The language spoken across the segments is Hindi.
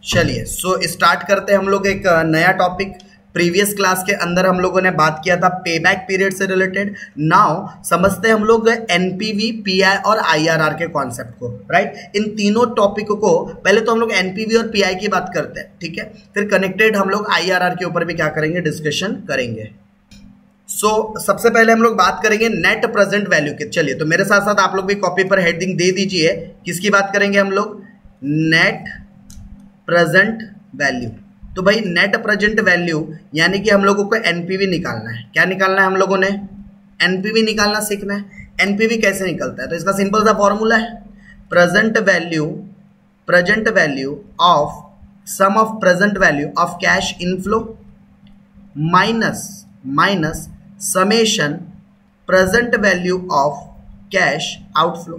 चलिए स्टार्ट करते हैं हम लोग एक नया टॉपिक। प्रीवियस क्लास के अंदर हम लोगों ने बात किया था पेबैक पीरियड से रिलेटेड। नाउ समझते हैं हम लोग एनपीवी, पीआई और आईआरआर के कॉन्सेप्ट को, राइट। इन तीनों टॉपिक को पहले तो हम लोग एनपीवी और पीआई की बात करते हैं, ठीक है। फिर कनेक्टेड हम लोग आईआरआर के ऊपर भी क्या करेंगे, डिस्कशन करेंगे। सबसे पहले हम लोग बात करेंगे नेट प्रेजेंट वैल्यू की। चलिए तो मेरे साथ साथ आप लोग भी कॉपी पर हेडिंग दे दीजिए। किसकी बात करेंगे हम लोग, नेट प्रेजेंट वैल्यू। तो भाई नेट प्रेजेंट वैल्यू यानी कि हम लोगों को एनपीवी निकालना है। क्या निकालना है हम लोगों ने, एनपीवी निकालना सीखना है। एनपीवी कैसे निकलता है, तो इसका सिंपल सा फॉर्मूला है present value of sum of present value of cash inflow minus summation present value of cash outflow.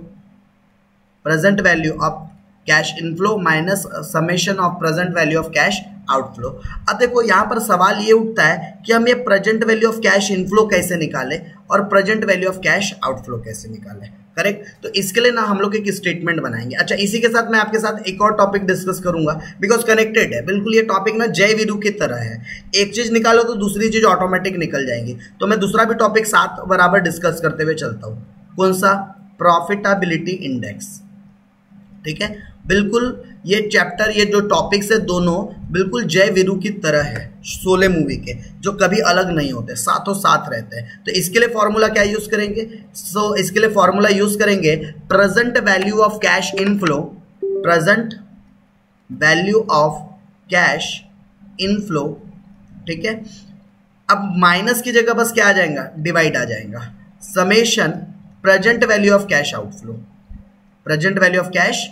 Present value of cash inflow minus summation of present value of cash outflow. अब देखो यहाँ पर सवाल ये उठता है कि हम ये present value of cash inflow कैसे निकालें और present value of cash outflow कैसे निकालें, करेक्ट। तो इसके लिए ना हम लोग एक स्टेटमेंट बनाएंगे। अच्छा, इसी के साथ मैं आपके साथ एक और टॉपिक डिस्कस करूंगा, बिकॉज कनेक्टेड है बिल्कुल। ये टॉपिक ना जय वीरू की तरह है, एक चीज निकालो तो दूसरी चीज ऑटोमेटिक निकल जाएगी। तो मैं दूसरा भी टॉपिक साथ बराबर डिस्कस करते हुए चलता हूँ। कौन सा, प्रॉफिटेबिलिटी इंडेक्स, ठीक है। बिल्कुल ये चैप्टर, ये जो टॉपिक्स है दोनों बिल्कुल जय वीरू की तरह है, शोले मूवी के, जो कभी अलग नहीं होते, साथों साथ रहते हैं। तो इसके लिए फॉर्मूला क्या यूज करेंगे, इसके लिए फॉर्मूला यूज करेंगे present value of cash inflow, present value of cash inflow, ठीक है। अब माइनस की जगह बस क्या आ जाएगा, डिवाइड आ जाएगा, summation present value of cash outflow, present value of cash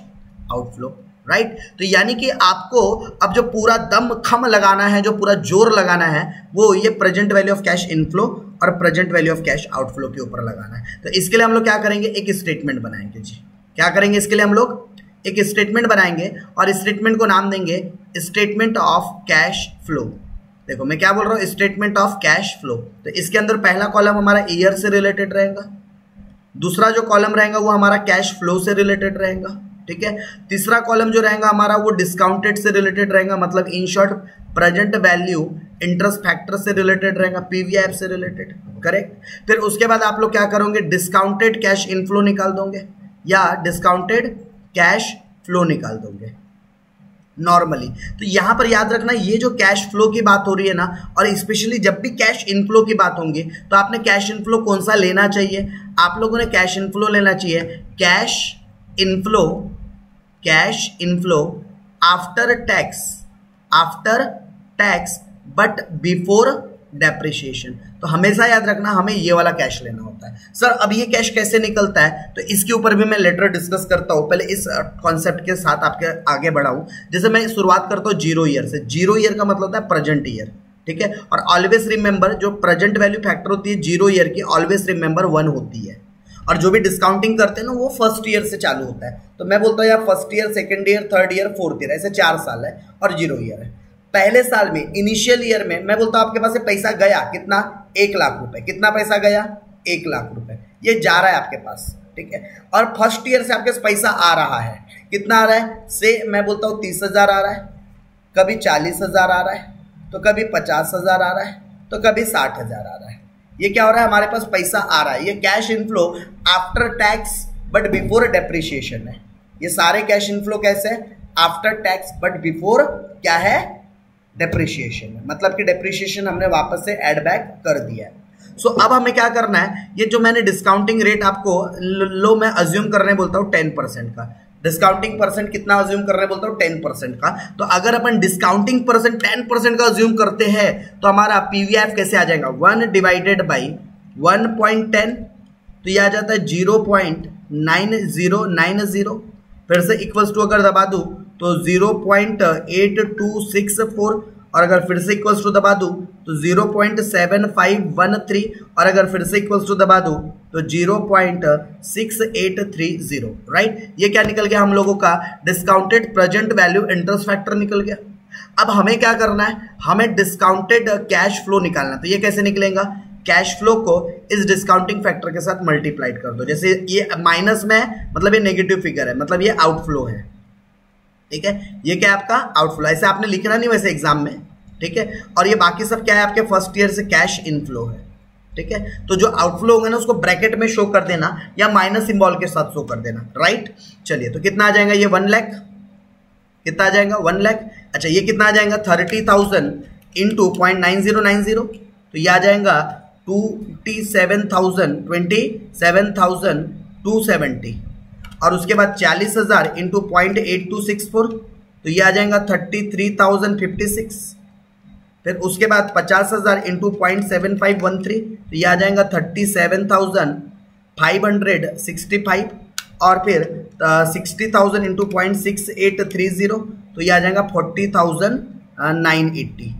outflow, right. तो यानी कि आपको अब जो पूरा दम खम लगाना है, जो पूरा जोर लगाना है, वो ये present value of cash inflow और present value of cash outflow के ऊपर लगाना है। तो इसके लिए हम लोग क्या करेंगे, एक स्टेटमेंट बनाएंगे जी। क्या करेंगे इसके लिए, हम लोग एक स्टेटमेंट बनाएंगे और स्टेटमेंट को नाम देंगे स्टेटमेंट ऑफ कैश फ्लो। देखो मैं क्या बोल रहा हूँ, स्टेटमेंट ऑफ कैश फ्लो। तो इसके अंदर पहला कॉलम हमारा ईयर से रिलेटेड रहेगा, दूसरा जो कॉलम रहेगा वो हमारा कैश फ्लो से रिलेटेड रहेगा, ठीक है। तीसरा कॉलम जो रहेगा हमारा वो डिस्काउंटेड से रिलेटेड रहेगा, मतलब in short present value interest factor से रिलेटेड रहेगा, पीवीआईएफ से रिलेटेड, करेक्ट। फिर उसके बाद आप लोग क्या करोगे, डिस्काउंटेड कैश इनफ्लो निकाल दोगे या डिस्काउंटेड कैश फ्लो निकाल दोगे नॉर्मली। तो यहां पर याद रखना, ये जो कैश फ्लो की बात हो रही है ना, और स्पेशली जब भी कैश इनफ्लो की बात होंगी तो आपने कैश इनफ्लो कौन सा लेना चाहिए, आप लोगों ने कैश इनफ्लो लेना चाहिए cash inflow after tax but before depreciation. तो हमेशा याद रखना हमें ये वाला कैश लेना होता है। सर अब ये कैश कैसे निकलता है, तो इसके ऊपर भी मैं लेटर डिस्कस करता हूँ। पहले इस कॉन्सेप्ट के साथ आपके आगे बढ़ाऊँ। जैसे मैं शुरुआत करता हूँ जीरो ईयर से। जीरो ईयर का मतलब होता है प्रेजेंट ईयर, ठीक है। और ऑलवेज रिमेंबर, जो प्रेजेंट वैल्यू फैक्टर होती है जीरो ईयर की, ऑलवेज रिमेंबर 1 होती है। और जो भी डिस्काउंटिंग करते हैं ना वो फर्स्ट ईयर से चालू होता है। तो मैं बोलता हूँ यार first year, second year, third year, fourth year, ऐसे 4 साल है और जीरो ईयर है। पहले साल में, इनिशियल ईयर में, मैं बोलता हूँ आपके पास से पैसा गया कितना, 1 लाख रुपए। कितना पैसा गया, 1 लाख रुपए, ये जा रहा है आपके पास, ठीक है। और फर्स्ट ईयर से आपके पास पैसा आ रहा है, कितना आ रहा है, से मैं बोलता हूँ 30,000 आ रहा है, कभी 40,000 आ रहा है, तो कभी 50,000 आ रहा है, तो कभी 60,000 आ रहा है। ये क्या हो रहा है, हमारे पास पैसा आ रहा है। ये cash inflow after tax but before depreciation है। ये सारे कैश इनफ्लो कैसे है, आफ्टर टैक्स बट बिफोर क्या है, डेप्रिसिएशन है। मतलब कि डेप्रिसिएशन हमने वापस से ऐड बैक कर दिया है। अब हमें क्या करना है, ये जो मैंने डिस्काउंटिंग रेट आपको लो मैं अज्यूम करने बोलता हूँ 10% का। डिस्काउंटिंग परसेंट कितना अज्यूम करने बोलता हूँ, 10% का। तो अगर अपन डिस्काउंटिंग परसेंट 10% का अज्यूम करते हैं तो हमारा पीवीआईएफ कैसे आ जाएगा, 1 डिवाइडेड बाई 1.10, तो यह आ जाता है 0.9090। फिर से इक्वल्स टू अगर दबा दूं तो 0.8264, और अगर फिर से इक्वल्स टू दबा दूं तो 0.7513, और अगर फिर से इक्वल्स टू दबा दूं तो 0.6830, राइट। ये क्या निकल गया हम लोगों का, discounted present value interest factor निकल गया। अब हमें क्या करना है, हमें डिस्काउंटेड कैश फ्लो निकालना। तो ये कैसे निकलेगा, कैश फ्लो को इस डिस्काउंटिंग फैक्टर के साथ मल्टीप्लाइड कर दो। जैसे ये माइनस में है मतलब ये नेगेटिव फिगर है, मतलब ये आउटफ्लो है, ठीक है, ये क्या है आपका आउटफ्लो, ऐसे आपने लिखना नहीं वैसे एग्जाम में, ठीक है। और ये बाकी सब क्या है आपके फर्स्ट ईयर से कैश इनफ्लो है, ठीक है। तो जो आउटफ्लो होगा ना उसको ब्रैकेट में शो कर देना या माइनस सिंबल के साथ शो कर देना, राइट। चलिए तो कितना आ जाएगा ये 1 लाख, कितना आ जाएगा 1 लाख। अच्छा ये कितना आ जाएगा 30,000 इंटू 0.9090, तो ये आ जाएगा 27,270 और उसके बाद 40,000 इंटू 0.8264, तो ये आ जाएगा 33,056। फिर उसके बाद 50,000 इंटू 0.7513, तो ये आ जाएगा 37,565 और फिर 60,000 इंटू 0.6830, तो ये आ जाएगा 40,980,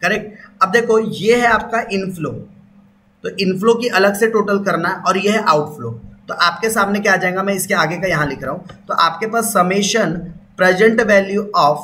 करेक्ट। अब देखो ये है आपका इनफ्लो, तो इनफ्लो की अलग से टोटल करना है और ये है आउटफ्लो। तो आपके सामने क्या आ जाएगा, मैं इसके आगे का यहां लिख रहा हूं, तो आपके पास summation present value of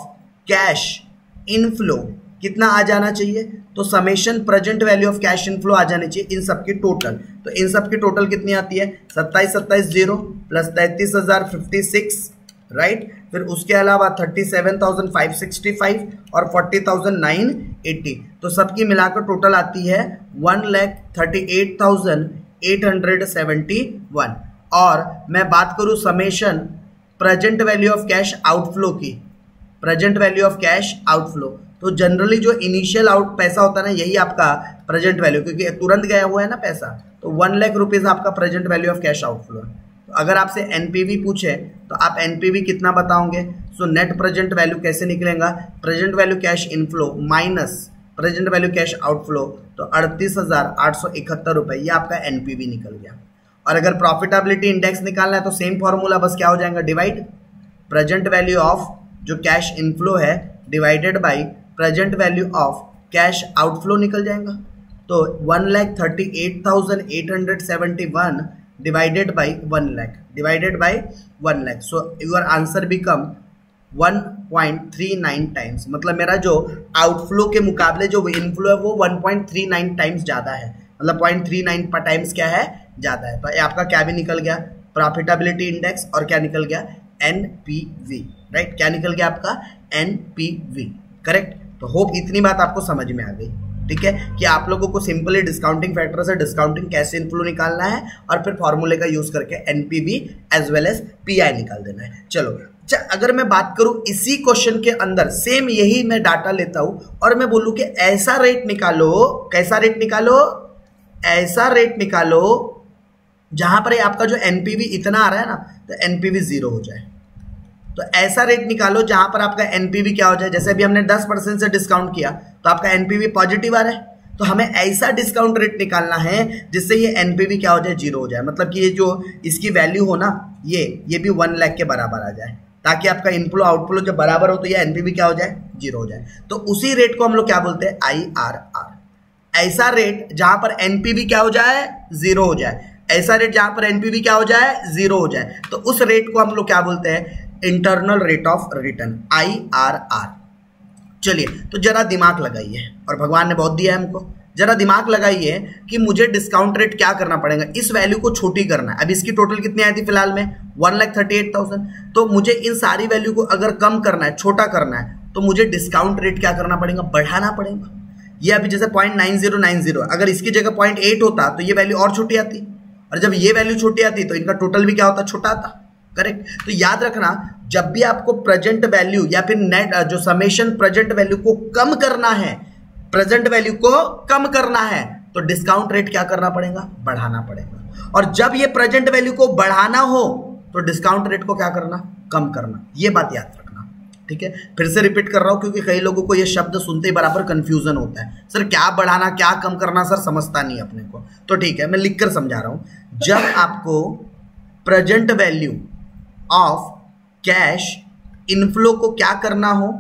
cash inflow कितना आ जाना चाहिए, तो summation present value of cash inflow आ जानी चाहिए इन सब की टोटल। तो इन सब की टोटल कितनी आती है 27,000 प्लस 33,056, राइट। फिर उसके अलावा 37,565 और 40,980, तो सबकी मिलाकर टोटल आती है 1,38,871। और मैं बात करूं summation present value of cash outflow की, present value of cash outflow, तो जनरली जो इनिशियल आउट पैसा होता है ना यही आपका प्रेजेंट वैल्यू, क्योंकि तुरंत गया हुआ है ना पैसा, तो 1 लाख रुपीज आपका present value of cash outflow है। तो अगर आपसे एनपीवी पूछे तो आप एनपीवी कितना बताओगे, सो नेट प्रेजेंट वैल्यू कैसे निकलेगा, present value cash inflow minus present value cash outflow, तो 38,871 रुपए, ये आपका एनपीवी निकल गया। और अगर प्रॉफिटेबिलिटी इंडेक्स निकालना है तो सेम फॉर्मूला, बस क्या हो जाएगा डिवाइड प्रेजेंट वैल्यू ऑफ जो कैश इनफ्लो है divided by present value of cash outflow निकल जाएगा। तो 1,38,871 divided by 1 lakh, divided by 1 lakh, so your answer become 1.39 times. मतलब मेरा जो आउटफ्लो के मुकाबले जो इनफ्लो है वो 1.39 टाइम्स ज़्यादा है, मतलब 0.39 टाइम्स क्या है ज़्यादा है। तो ये आपका क्या भी निकल गया प्रॉफिटेबिलिटी इंडेक्स और क्या निकल गया एनपीवी, राइट। क्या निकल गया आपका एनपीवी, करेक्ट। तो होप इतनी बात आपको समझ में आ गई, ठीक है, कि आप लोगों को सिंपली डिस्काउंटिंग फैक्टर से डिस्काउंटिंग कैश इनफ्लो निकालना है और फिर फॉर्मूले का यूज करके NPV as well as PI निकाल देना है। चलो अगर मैं बात करूं इसी क्वेश्चन के अंदर सेम यही मैं डाटा लेता हूं और मैं बोलूं कि ऐसा रेट निकालो, कैसा रेट निकालो, ऐसा रेट निकालो जहां पर आपका जो एनपीवी इतना आ रहा है ना तो एनपीवी 0 हो जाए। तो ऐसा रेट निकालो जहां पर आपका एनपीवी क्या हो जाए, जैसे अभी हमने 10% से डिस्काउंट किया तो आपका एनपीवी पॉजिटिव आ रहा है, तो हमें ऐसा डिस्काउंट रेट निकालना है जिससे ये एनपीवी क्या हो जाए 0 हो जाए। मतलब कि ये जो इसकी वैल्यू हो ना ये भी 1 लाख के बराबर आ जाए, ताकि आपका इनफ्लो आउटफ्लो जब बराबर हो तो ये एनपीवी क्या हो जाए 0 हो जाए। तो उसी रेट को हम लोग क्या बोलते हैं IRR। ऐसा रेट जहां पर एनपीवी क्या हो जाए 0 हो जाए, ऐसा रेट जहां पर एनपीवी क्या हो जाए 0 हो जाए, तो उस रेट को हम लोग क्या बोलते हैं internal rate of return IRR। चलिए तो जरा दिमाग लगाइए, और भगवान ने बहुत दिया है हमको, जरा दिमाग लगाइए कि मुझे डिस्काउंट रेट क्या करना पड़ेगा, इस वैल्यू को छोटी करना है। अब इसकी टोटल कितनी आई थी फिलहाल में 1,38,000, तो मुझे इन सारी वैल्यू को अगर कम करना है, छोटा करना है, तो मुझे डिस्काउंट रेट क्या करना पड़ेगा, बढ़ाना पड़ेगा। ये अभी जैसे 0.9090, अगर इसकी जगह 0.8 होता तो ये वैल्यू और छोटी आती, और जब ये वैल्यू छोटी आती तो इनका टोटल भी क्या होता, छोटा आता, करेक्ट। तो याद रखना जब भी आपको प्रेजेंट वैल्यू या फिर नेट जो समेशन प्रेजेंट वैल्यू को कम करना है, प्रेजेंट वैल्यू को कम करना है, तो डिस्काउंट रेट क्या करना पड़ेगा, बढ़ाना पड़ेगा। और जब ये प्रेजेंट वैल्यू को बढ़ाना हो तो डिस्काउंट रेट को क्या करना, कम करना। ये बात याद रखना, ठीक है। फिर से रिपीट कर रहा हूं क्योंकि कई लोगों को ये शब्द सुनते ही बराबर कंफ्यूजन होता है, सर क्या बढ़ाना क्या कम करना, सर समझता नहीं अपने को। तो ठीक है मैं लिखकर समझा रहा हूं, जब आपको present value of cash inflow को क्या करना हो,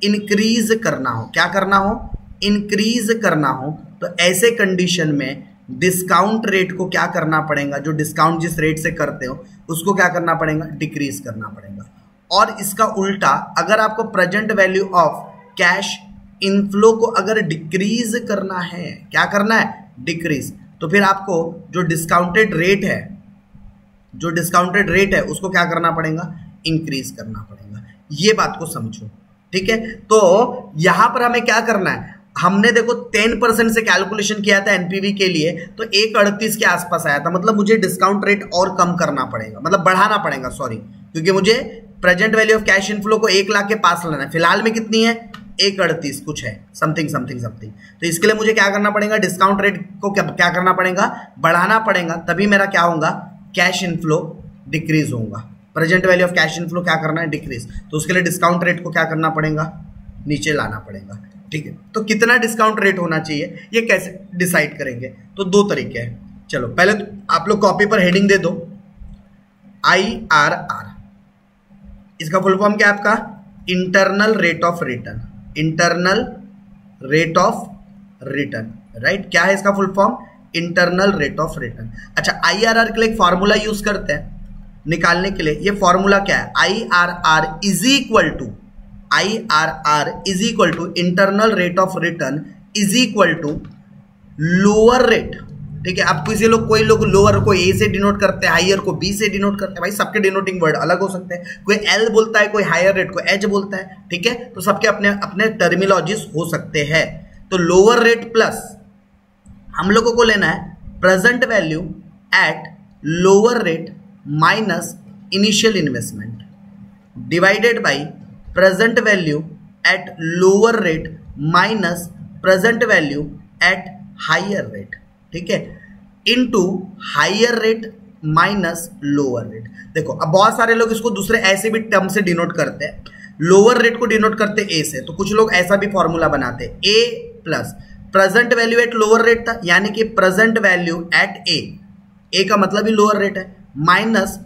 इंक्रीज करना हो, क्या करना हो, इंक्रीज करना हो, तो ऐसे कंडीशन में डिस्काउंट रेट को क्या करना पड़ेगा, जो डिस्काउंट जिस रेट से करते हो उसको क्या करना पड़ेगा, डिक्रीज करना पड़ेगा। और इसका उल्टा अगर आपको present value of cash inflow को अगर डिक्रीज करना है, क्या करना है, डिक्रीज, तो फिर आपको जो डिस्काउंटेड रेट है, जो डिस्काउंटेड रेट है उसको क्या करना पड़ेगा, इंक्रीज करना पड़ेगा। ये बात को समझो, ठीक है। तो यहां पर हमें क्या करना है, हमने देखो 10% से कैलकुलेशन किया था एनपीवी के लिए, तो 138 के आसपास आया था, मतलब मुझे डिस्काउंट रेट और कम करना पड़ेगा, मतलब बढ़ाना पड़ेगा, सॉरी, क्योंकि मुझे present value of cash inflow को 1 लाख के पास लाना है। फिलहाल में कितनी है, 138 कुछ है, समथिंग समथिंग समथिंग। तो इसके लिए मुझे क्या करना पड़ेगा, डिस्काउंट रेट को क्या करना पड़ेगा, बढ़ाना पड़ेगा, तभी मेरा क्या होगा, कैश इनफ्लो डिक्रीज होगा। Present value of cash inflow क्या करना है, डिक्रीज, तो उसके लिए डिस्काउंट रेट को क्या करना पड़ेगा, नीचे लाना पड़ेगा, ठीक है। तो कितना डिस्काउंट रेट होना चाहिए, ये कैसे डिसाइड करेंगे, तो 2 तरीके हैं। चलो पहले तो आप लोग कॉपी पर हेडिंग दे दो IRR, इसका फुल फॉर्म क्या है आपका, internal rate of return, internal rate of return, right. क्या है इसका full form, internal rate of return. अच्छा, IRR के लिए एक फॉर्मूला यूज करते हैं निकालने के लिए, ये फॉर्मूला क्या है, IRR is equal to internal rate of return is equal to lower rate, ठीक है। अब किसी लोग, कोई लोग लोअर को A से डिनोट करते हैं, हायर को B से डिनोट करते हैं, भाई सबके डिनोटिंग वर्ड अलग हो सकते हैं, कोई L बोलता है, कोई हायर रेट को H बोलता है, ठीक है। तो सबके अपने अपने टर्मिनोलॉजीज हो सकते हैं। तो लोअर रेट प्लस हम लोगों को लेना है present value at lower rate minus initial investment divided by present value at lower rate minus present value at higher rate, ठीक है, into higher rate minus lower rate. देखो अब बहुत सारे लोग इसको दूसरे ऐसे भी टर्म से डिनोट करते हैं, लोअर रेट को डिनोट करते ए से, तो कुछ लोग ऐसा भी फॉर्मूला बनाते हैं, A plus present value at lower rate था, यानी कि प्रेजेंट वैल्यू एट ए का मतलब ही लोअर रेट है, माइनस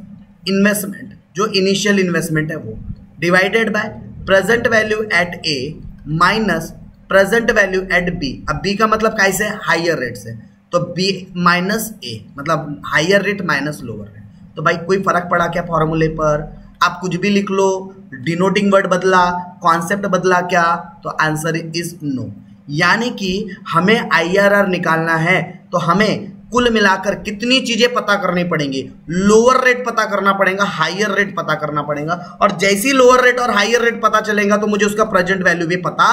इन्वेस्टमेंट जो इनिशियल इन्वेस्टमेंट है वो, divided by present value at A minus present value at B. अब बी का मतलब कैसे, हायर रेट से, तो बी माइनस ए मतलब higher rate minus lower rate. तो भाई कोई फर्क पड़ा क्या फॉर्मूले पर, आप कुछ भी लिख लो, डिनोटिंग वर्ड बदला, कॉन्सेप्ट बदला क्या, तो आंसर इज नो। यानी कि हमें IRR निकालना है तो हमें कुल मिलाकर कितनी चीजें पता करनी पड़ेंगी, लोअर रेट पता करना पड़ेगा, हायर रेट पता करना पड़ेगा, और जैसी लोअर रेट और हायर रेट पता चलेगा तो मुझे उसका प्रेजेंट वैल्यू भी पता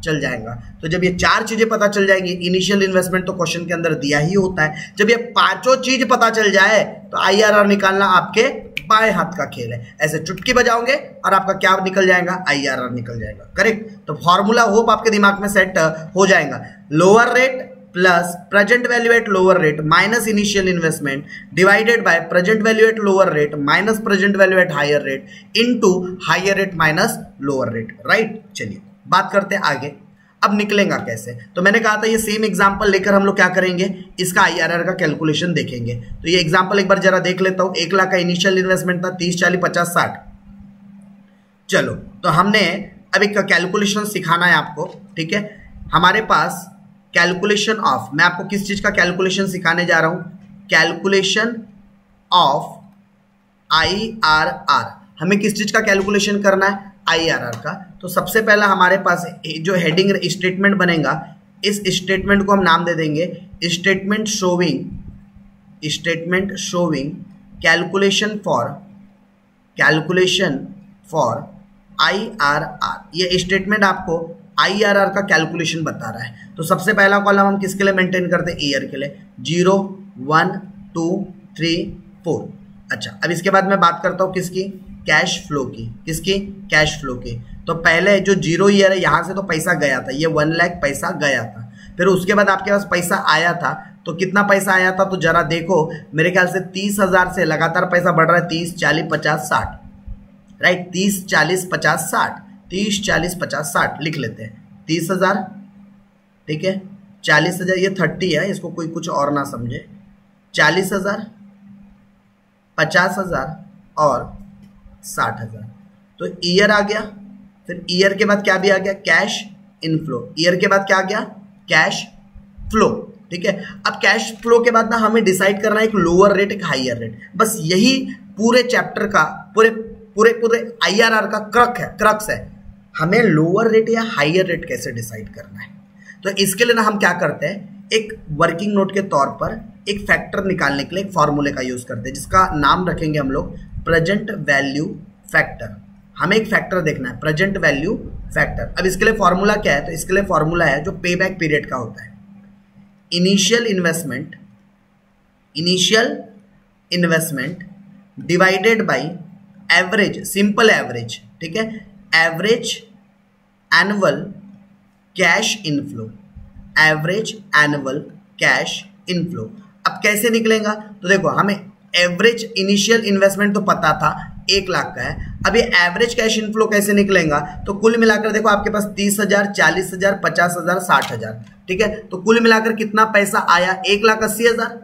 चल जाएगा। तो जब ये 4 चीजें पता चल जाएंगी, इनिशियल इन्वेस्टमेंट तो क्वेश्चन के अंदर दिया ही होता है, जब ये 5 चीज पता चल जाए तो IRR निकालना आपके बाएं हाथ का खेल है, ऐसे चुटकी बजाओगे और आपका क्या निकल जाएगा, IRR निकल जाएगा, करेक्ट। तो फॉर्मूला होप आपके दिमाग में सेट हो जाएगा, lower rate plus present value at lower rate minus initial investment divided by present value at lower rate minus present value at higher rate into higher rate minus lower rate, right. चलिए बात करते हैं आगे, अब निकलेगा कैसे। तो मैंने कहा था ये सेम एग्जांपल लेकर हम लोग क्या करेंगे, इसका IRR का कैलकुलेशन देखेंगे। तो ये एग्जांपल एक बार जरा देख लेता हूं। 1 लाख का इनिशियल इन्वेस्टमेंट था, 30 40 50 60। चलो तो हमने अब एक कैलकुलेशन सिखाना है आपको, ठीक है। हमारे पास कैलकुलेशन ऑफ, मैं आपको किस चीज का कैलकुलेशन सिखाने जा रहा हूं, कैलकुलेशन ऑफ IRR। हमें किस चीज का कैलकुलेशन करना है, IRR का। तो सबसे पहला हमारे पास जो हेडिंग स्टेटमेंट बनेगा, इस स्टेटमेंट को हम नाम दे देंगे statement showing calculation for IRR। ये स्टेटमेंट आपको IRR का कैलकुलेशन बता रहा है। तो सबसे पहला कॉलम हम किसके लिए मेंटेन करते हैं, ईयर के लिए, 0 1 2 3 4। अच्छा, अब इसके बाद मैं बात करता हूँ किसकी, कैश फ्लो की, किसकी, कैश फ्लो की। तो पहले जो 0 ईयर है, यहां से तो पैसा गया था, ये 1 लाख पैसा गया था, फिर उसके बाद आपके पास पैसा आया था, तो कितना पैसा आया था, तो जरा देखो, मेरे ख्याल से 30,000 से लगातार पैसा बढ़ रहा है, 30 40 50 60, राइट, 30 40 50 60, 30 40 50 60 लिख लेते हैं, 30,000, ठीक है, 40,000, ये 30 है, इसको कोई कुछ और ना समझे, 40,000, 50,000 और 60,000। तो ईयर आ गया, फिर ईयर के बाद क्या भी आ गया, कैश इनफ्लो, ईयर के बाद क्या आ गया, कैश फ्लो, ठीक है। अब कैश फ्लो के बाद ना हमें डिसाइड करना है एक लोअर रेट एक हायर रेट, बस यही पूरे चैप्टर का पूरे IRR का क्रक्स है, हमें लोअर रेट या हायर रेट कैसे डिसाइड करना है। तो इसके लिए ना हम क्या करते हैं, एक वर्किंग नोट के तौर पर एक फैक्टर निकालने के लिए एक फॉर्मूले का यूज करते हैं, जिसका नाम रखेंगे हम लोग प्रेजेंट वैल्यू फैक्टर। हमें एक फैक्टर देखना है, प्रेजेंट वैल्यू फैक्टर। अब इसके लिए फॉर्मूला क्या है, तो इसके लिए फॉर्मूला है जो पे बैक पीरियड का होता है, initial investment divided by average, simple average, ठीक है, average annual cash inflow, average annual cash inflow. अब कैसे निकलेगा, तो देखो हमें एवरेज इनिशियल इन्वेस्टमेंट तो पता था 1 लाख का है, अब ये एवरेज कैश इनफ्लो कैसे निकलेगा, तो कुल मिलाकर देखो आपके पास 30,000, 40,000, 50,000, 60,000, ठीक है, तो कुल मिलाकर कितना पैसा आया, 1,80,000,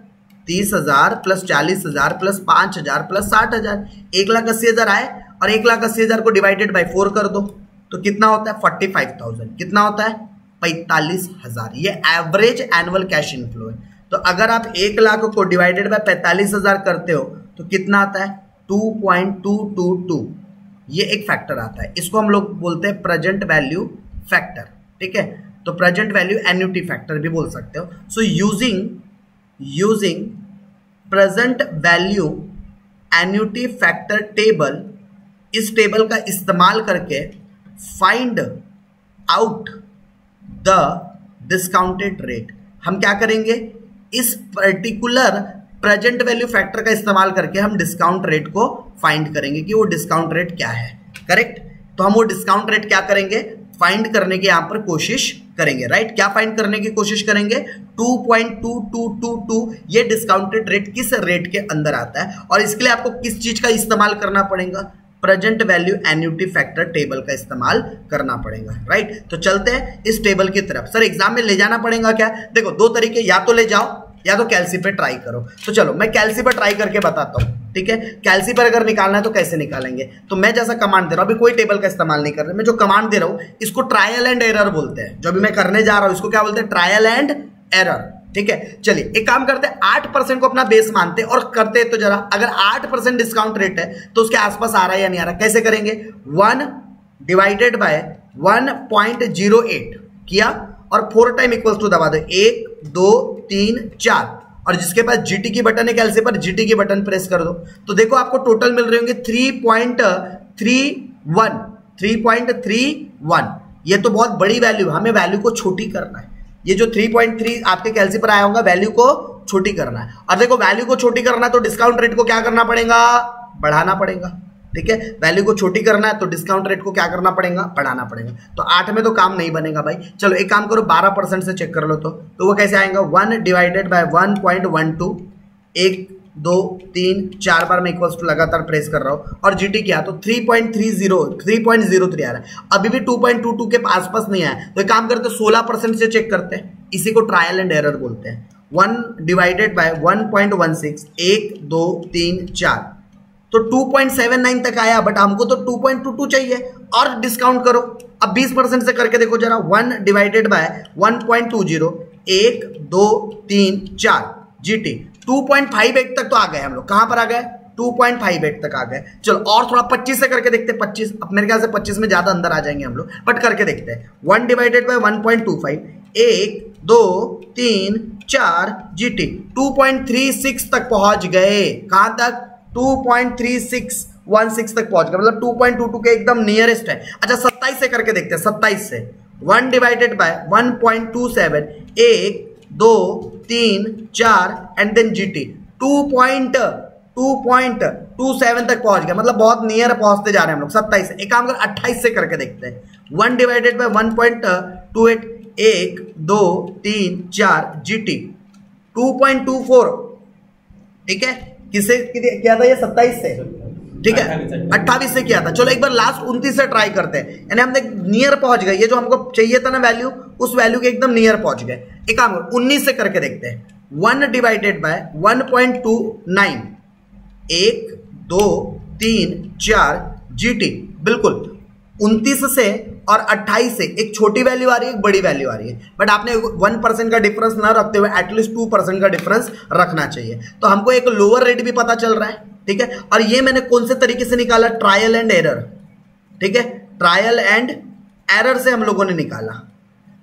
30,000 प्लस 40,000 प्लस 5,000 प्लस 60,000, 1,80,000 आए, और 1,80,000 को डिवाइडेड बाय 4 कर दो तो कितना होता है 45,000, कितना होता है 45,000। ये एवरेज एनुअल कैश इनफ्लो है। तो अगर आप 1 लाख को डिवाइडेड बाय 45,000 करते हो तो कितना आता है 2.222, ये एक फैक्टर आता है, इसको हम लोग बोलते हैं प्रेजेंट वैल्यू फैक्टर, ठीक है, तो प्रेजेंट वैल्यू एन्युटी फैक्टर भी बोल सकते हो। So using present value annuity factor table, इस टेबल का इस्तेमाल करके find out the discounted rate, हम क्या करेंगे, इस पर्टिकुलर प्रेजेंट वैल्यू फैक्टर का इस्तेमाल करके हम डिस्काउंट रेट को फाइंड करेंगे कि वो डिस्काउंट रेट क्या है, करेक्ट। तो हम वो डिस्काउंट रेट क्या करेंगे, फाइंड करने की यहां पर कोशिश करेंगे, राइट। क्या फाइंड करने की कोशिश करेंगे, 2.2222, ये डिस्काउंटेड रेट किस रेट के अंदर आता है, और इसके लिए आपको किस चीज का इस्तेमाल करना पड़ेगा, present value annuity factor table का इस्तेमाल करना पड़ेगा, राइट। तो चलते हैं इस टेबल की तरफ। सर एग्जाम में ले जाना पड़ेगा क्या, देखो 2 तरीके, या तो ले जाओ या तो कैल्सी पे ट्राई करो। तो चलो मैं कैल्सी पर ट्राई करके बताता हूँ, ठीक है। कैल्सी पर अगर निकालना है तो कैसे निकालेंगे, तो मैं जैसा कमांड दे रहा हूँ, अभी कोई टेबल का इस्तेमाल नहीं कर रहा, मैं जो कमांड दे रहा हूँ इसको ट्रायल एंड एरर बोलते हैं, जो अभी मैं करने जा रहा हूँ इसको क्या बोलते हैं, ट्रायल एंड एरर, ठीक है। चलिए एक काम करते हैं, 8% को अपना बेस मानते हैं और करते हैं, तो जरा अगर 8% डिस्काउंट रेट है तो उसके आसपास आ रहा है या नहीं आ रहा, कैसे करेंगे, 1 डिवाइडेड बाय 1.08 किया और 4 टाइम इक्वल्स टू दबा दो, 1 2 3 4, और जिसके पास जीटी की बटन है कैल्सी पर जीटी की बटन प्रेस कर दो, तो देखो आपको टोटल मिल रहे होंगे 3.31, ये तो बहुत बड़ी वैल्यू, हमें वैल्यू को छोटी करना है, ये जो 3.3 आपके कैल्सी पर आया होगा वैल्यू को छोटी करना है, और देखो वैल्यू को छोटी करना है तो डिस्काउंट रेट को क्या करना पड़ेगा, बढ़ाना पड़ेगा, ठीक है। वैल्यू को छोटी करना है तो डिस्काउंट रेट को क्या करना पड़ेगा, बढ़ाना पड़ेगा। तो 8 में तो काम नहीं बनेगा भाई, चलो एक काम करो 12% से चेक कर लो, तो वो कैसे आएगा, 1 डिवाइडेड बाय 1.12, 1 2 3 4 बार मैं इक्वल्स टू लगातार प्रेस कर रहा हूं, और जीटी क्या, तो 3.03 आ रहा है, अभी भी 2.22 के आसपास नहीं आया, तो एक काम करते 16% से चेक करते हैं, इसी को ट्रायल एंड एरर बोलते हैं। 1 डिवाइडेड बाय 1.16, 1 2 3 4, तो 2.79 तक आया, बट हमको तो 2.22 चाहिए, और डिस्काउंट करो, अब 20% से करके देखो जरा, 1 डिवाइडेड बाय 1.20, 1 2 3 4 जीटी 2.58 तक तो आ गए हम लोग, कहां पर आ गए, 2.58 तक आ गए। चलो और थोड़ा 25 से करके देखते हैं, 25, अब मेरे ख्याल से 25 में ज्यादा अंदर आ जाएंगे हम लोग, बट करके देखते हैं। 1 डिवाइडेड बाय 1.25, 1 2 3 4 जीटी 2.36 तक पहुंच गए, कहां तक, 2.3616 तक पहुंच गए, मतलब 2.22 के एकदम नियरेस्ट है। अच्छा 27 से करके देखते हैं, 27 से 1 divided by 1.27, 1 2 3 4 and then GT 2.27 तक पहुंच गया, मतलब बहुत नियर पहुंचते जा रहे हैं हम लोग। 27 से एक काम कर 28 से करके देखते हैं, 1 डिवाइडेड बाय 1.28, 1 2 3 4 जीटी 2.24, ठीक है। किससे किया था ये, 27 से, ठीक है, 28 से किया था। चलो एक बार लास्ट 29 से ट्राई करते हैं, यानी हमने नियर पहुंच गए, ये जो हमको चाहिए था ना वैल्यू, उस वैल्यू के एकदम नियर पहुंच गए। एक काम 19 से करके देखते हैं, 1 डिवाइडेड बाय 1.29, 1 2 3 4 जीटी, बिल्कुल 29 से और 28 से एक छोटी वैल्यू आ रही है, एक बड़ी वैल्यू आ रही है, बट आपने 1% का डिफरेंस ना रखते हुए एटलीस्ट 2% का डिफरेंस रखना चाहिए। तो हमको एक लोअर रेट भी पता चल रहा है, ठीक है, और ये मैंने कौन से तरीके से निकाला, ट्रायल एंड एरर, ठीक है, ट्रायल एंड एरर से हम लोगों ने निकाला।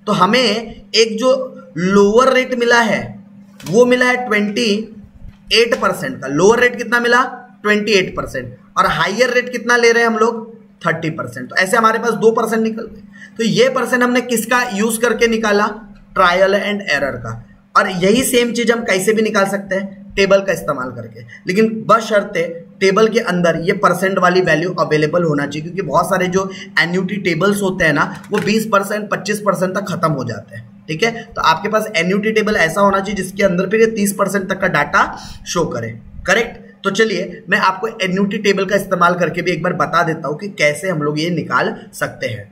तो हमें एक जो लोअर रेट मिला है वो मिला है 28% का, लोअर रेट कितना मिला, 28%, और हाइयर रेट कितना ले रहे हैं हम लोग, 30%। तो ऐसे हमारे पास 2% निकल गए। तो ये परसेंट हमने किसका यूज करके निकाला? ट्रायल एंड एरर का। और यही सेम चीज हम कैसे भी निकाल सकते हैं? टेबल का इस्तेमाल करके। लेकिन बशर्ते टेबल के अंदर ये परसेंट वाली वैल्यू अवेलेबल होना चाहिए, क्योंकि बहुत सारे जो एन्युटी टेबल्स होते हैं ना, वो 20% 25% तक खत्म हो जाते हैं। ठीक है, तो आपके पास एन्युटी टेबल ऐसा होना चाहिए जिसके अंदर फिर ये 30% तक का डाटा शो करे। करेक्ट। तो चलिए मैं आपको एन्युटी टेबल का इस्तेमाल करके भी एक बार बता देता हूं कि कैसे हम लोग ये निकाल सकते हैं।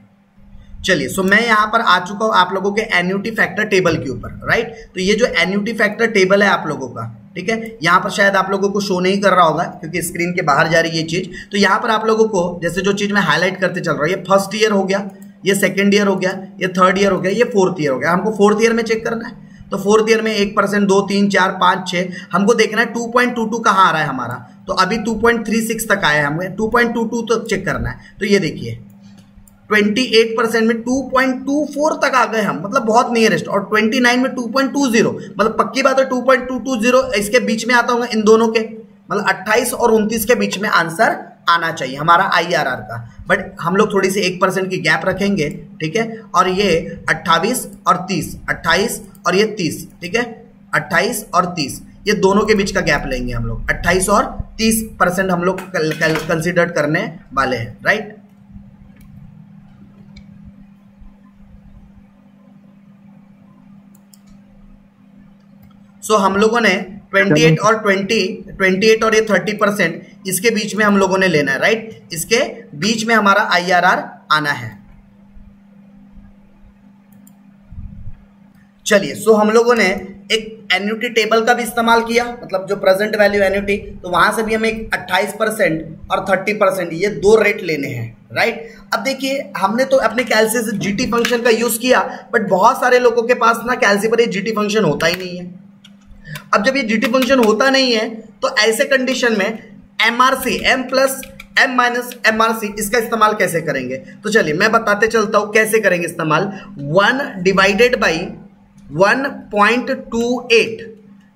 चलिए, सो मैं यहां पर आ चुका हूं आप लोगों के एन्युटी फैक्टर टेबल के ऊपर, राइट। तो ये जो एन्युटी फैक्टर टेबल है आप लोगों का, ठीक है, यहां पर शायद आप लोगों को शो नहीं कर रहा होगा क्योंकि स्क्रीन के बाहर जा रही है ये चीज। तो यहां पर आप लोगों को जैसे जो चीज मैं हाईलाइट करते चल रहा हूं, ये फर्स्ट ईयर हो गया, ये सेकेंड ईयर हो गया, ये थर्ड ईयर हो गया, ये फोर्थ ईयर हो गया। हमको फोर्थ ईयर में चेक करना है। तो फोर्थ ईयर में 1%, 2, 3, 4, 5, 6 हमको देखना है 2.22 कहाँ आ रहा है हमारा। तो अभी 2.36 तक आया है, हमें 2.22 तक चेक करना है। तो ये देखिए 28% में 2.24 तक आ गए हम, मतलब बहुत नियरेस्ट। और 29 में 2.20, मतलब पक्की बात है 2.220 इसके बीच में आता होगा इन दोनों के, मतलब 28 और 29 के बीच में आंसर आना चाहिए हमारा IRR का। बट हम लोग थोड़ी सी 1% की गैप रखेंगे, ठीक है। और ये 28 और 30, 28 और ये 30, ठीक है, 28 और 30 ये दोनों के बीच का गैप लेंगे हम लोग। 28 और 30% हम लोग कंसिडर करने वाले हैं, राइट। सो हम लोगों ने 28 और ये 30% इसके बीच में हम लोगों ने लेना है, राइट। इसके बीच में हमारा IRR आना है। चलिए, सो हम लोगों ने एक एन्युटी टेबल का भी इस्तेमाल किया, मतलब जो प्रेजेंट वैल्यू एन्युटी, तो वहां से भी हमें 28% और 30% ये दो रेट लेने हैं, राइट। अब देखिए हमने तो अपने कैलसी से जीटी फंक्शन का यूज किया, बट बहुत सारे लोगों के पास ना कैलसी पर ये जीटी फंक्शन होता ही नहीं है। अब जब ये जीटी फंक्शन होता नहीं है तो ऐसे कंडीशन में MRC M plus M minus MRC इसका इस्तेमाल कैसे करेंगे? तो चलिए मैं बताते चलता हूं कैसे करेंगे इस्तेमाल। 1 डिवाइडेड बाई 1.28,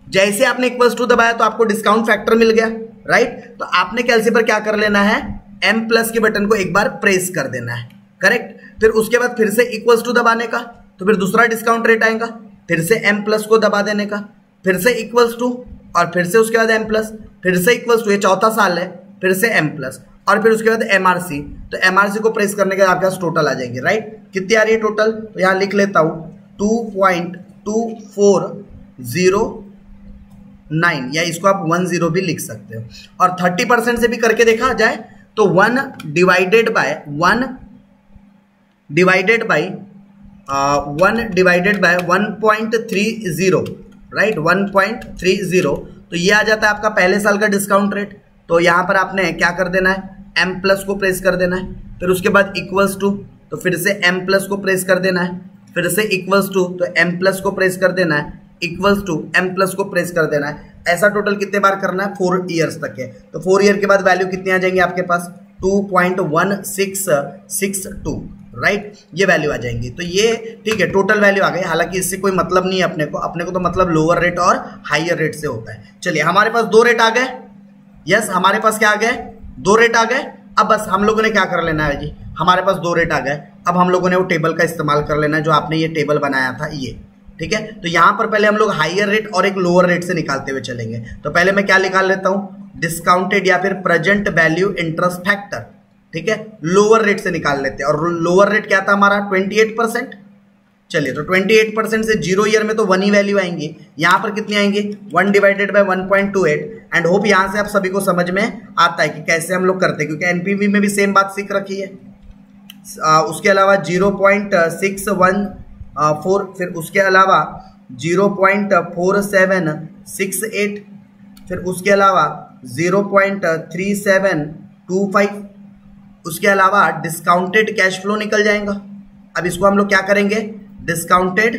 जैसे आपने इक्वल्स टू दबाया तो आपको डिस्काउंट फैक्टर मिल गया, राइट। तो आपने कैलसी पर क्या कर लेना है? M प्लस के बटन को एक बार प्रेस कर देना है, करेक्ट। फिर उसके बाद फिर से इक्वल्स टू दबाने का, तो फिर दूसरा डिस्काउंट रेट आएगा, फिर से M प्लस को दबा देने का, फिर से इक्वल्स टू, और फिर से उसके बाद M प्लस, फिर से इक्वल्स टू, ये चौथा साल है, फिर से M प्लस, और फिर उसके बाद MRC। तो MRC को प्रेस करने के बाद आपके पास टोटल आ जाएंगे, राइट। कितनी आ रही है टोटल? तो यहां लिख लेता हूं 2.2409, या इसको आप 10 भी लिख सकते हो। और 30% से भी करके देखा जाए तो 1 डिवाइडेड बाय 1.30, राइट, 1.30। तो ये आ जाता है आपका पहले साल का डिस्काउंट रेट। तो यहां पर आपने क्या कर देना है? M प्लस को प्रेस कर देना है, फिर उसके बाद इक्वल्स टू, तो फिर से M प्लस को प्रेस कर देना है, फिर से इक्वल्स टू, तो M प्लस को प्रेस कर देना है, इक्वल्स टू M प्लस को प्रेस कर देना है। ऐसा टोटल कितने बार करना है? 4 ईयर्स तक है। तो 4 ईयर के बाद वैल्यू कितनी आ जाएंगी आपके पास? 2.1662, राइट, ये वैल्यू आ जाएंगी। तो ये ठीक है, टोटल वैल्यू आ गई। हालांकि इससे कोई मतलब नहीं है अपने को तो मतलब लोअर रेट और हाइयर रेट से होता है। चलिए हमारे पास 2 रेट आ गए। यस, हमारे पास क्या आ गए? 2 रेट आ गए। अब बस हम लोगों ने क्या कर लेना है जी, हमारे पास 2 रेट आ गए। अब हम लोगों ने वो टेबल का इस्तेमाल कर लेना है जो आपने ये टेबल बनाया था, ये ठीक है। तो यहां पर पहले हम लोग हाइयर रेट और एक लोअर रेट से निकालते हुए चलेंगे। तो पहले मैं क्या निकाल लेता हूं? डिस्काउंटेड या फिर प्रेजेंट वैल्यू इंटरेस्ट फैक्टर, ठीक है, लोअर रेट से निकाल लेते हैं। और लोअर रेट क्या था हमारा? 28%। चलिए, तो 28% से 0 ईयर में तो 1 ही वैल्यू आएंगी। यहां पर कितनी आएंगी? 1 डिवाइडेड बाय 1.28। एंड होप यहां से आप सभी को समझ में आता है कि कैसे हम लोग करते हैं, क्योंकि एनपीवी में भी सेम बात सीख रखी है। उसके अलावा 0.614, फिर उसके अलावा 0.4768, फिर उसके अलावा 0.3725, उसके अलावा डिस्काउंटेड कैश फ्लो निकल जाएगा। अब इसको हम लोग क्या करेंगे? Discounted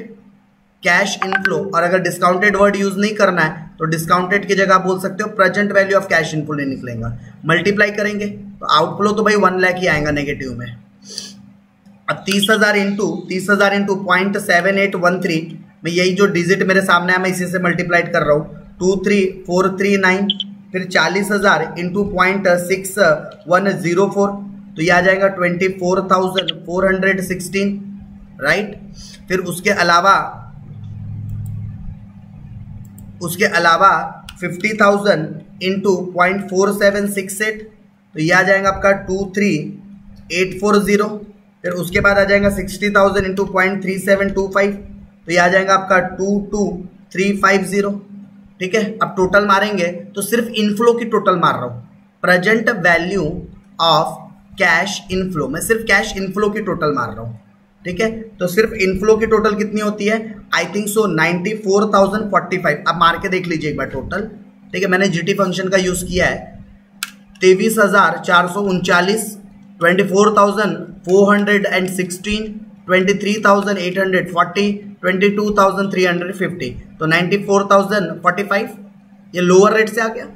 cash inflow. और अगर डिस्काउंटेड वर्ड यूज नहीं करना है तो डिस्काउंटेड की जगह बोल सकते हो present value of cash inflow नहीं निकलेगा। मल्टीप्लाई करेंगे तो आउटफ्लो तो भाई 1 लाख ही आएगा नेगेटिव में। अब 30,000 इंटू 0.7813 में यही जो डिजिट मेरे सामने है मैं इसी से मल्टीप्लाइड कर रहा हूँ, 23439। फिर 40,000 इंटू 0.6104, तो ये आ जाएगा 24,416, राइट। फिर उसके अलावा 50,000 इंटू 0.4768, तो ये आ जाएगा आपका 23,840। फिर उसके बाद आ जाएगा 60,000 इंटू 0.3725, तो ये आ जाएगा आपका 22,350, ठीक है। अब टोटल मारेंगे तो सिर्फ इनफ्लो की टोटल मार रहा हूँ, present value of cash inflow, मैं सिर्फ कैश इनफ्लो की टोटल मार रहा हूँ, ठीक है। तो सिर्फ इनफ्लो की टोटल कितनी होती है, आई थिंक सो 94,045। अब मार के देख लीजिए एक बार टोटल, ठीक है। मैंने जीटी फंक्शन का यूज किया है, 23,439, 24,416, 23,840, 22,350, तो 94,045 ये लोअर रेट से आ गया।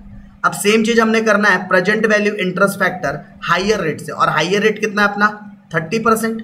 अब सेम चीज हमने करना है present value interest factor higher rate से, और हाइयर रेट कितना है अपना 30%।